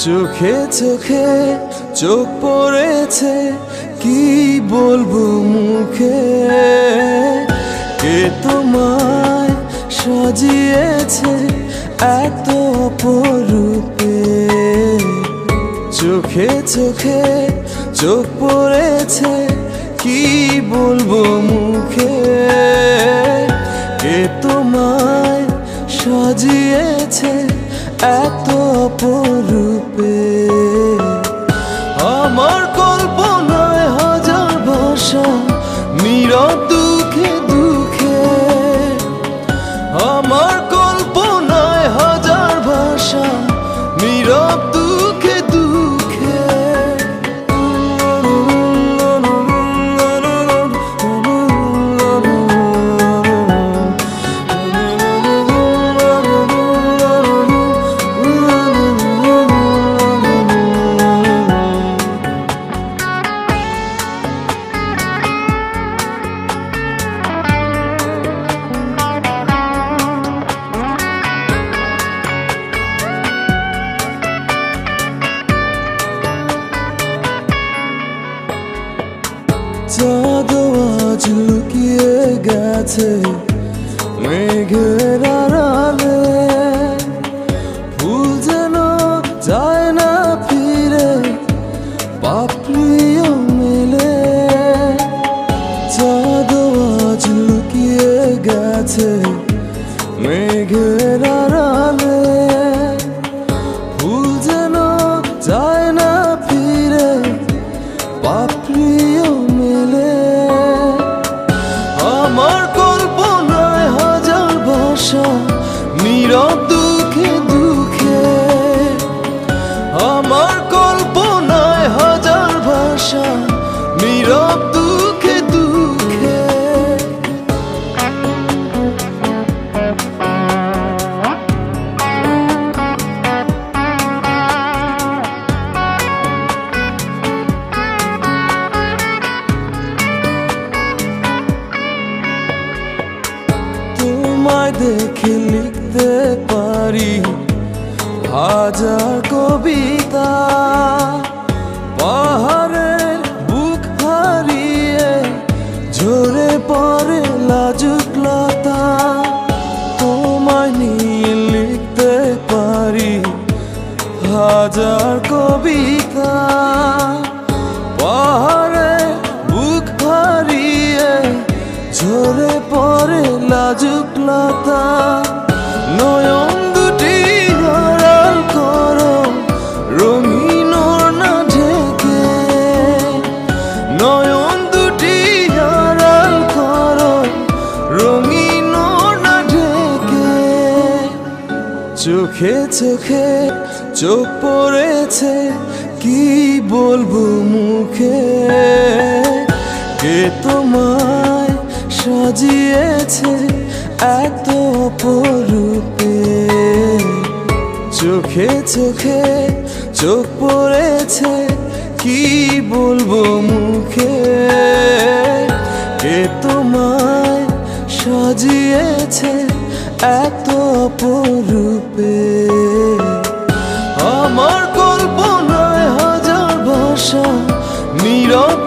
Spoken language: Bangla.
চোখে চোখে চোখ পড়েছে, কি বলবো মুখে? কে তোমায় সাজিয়েছে এত অপরূপে? চোখে চোখে চোখ পড়েছে, কি বলবো মুখে? কে তোমায় সাজিয়েছে এত অপরূপে? আমার কল্পনায় হাজার ভাষা, নীরব দুঃখে দুঃখে। আমার কল্পনায় হাজার ভাষা, নীরব দুঃখে দুঃখে। চাঁদ আজ লুকিয়ে গেছে মেঘের আড়ালে, ফুল যেন যায় না ফিরে, পাপড়িও মেলে। চাঁদ আজ লুকিয়ে গেছে মেঘের আড়ালে, ফুল যেন যায় না ফিরে, পাপড়িও মেলে। আমার কল্পনায় হাজার ভাষা, নীরব দুঃখে দুঃখে। আমার কল্পনায় হাজার ভাষা, নীরব দুঃখে দুঃখে। তোমায় দেখে লিখতে পারি হাজার কবিতা, পাহাড়ের বুক হারিয়ে ঝরে পড়ে লাজুক লতা। তোমায় নিয়ে লিখতে পারি হাজার কবিতা, পাহাড়ের বুক হারিয়ে ঝরে পড়ে লাজুক লতা। নয়ন দুটি আড়াল করো রঙিন ওড়না ঢেকে, নয়ন দুটি আড়াল করো রঙিন ওড়না ঢেকে। চোখে চোখে চোখ পড়েছে, কি বলবো মুখে? কে তোমায় সাজিয়েছে এত অপরূপে? চোখে চোখে চোখ পড়েছে, কি বলবো মুখে? কে তোমায় সাজিয়েছে এত অপরূপে? আমার কল্পনায় হাজার ভাষা, নীরব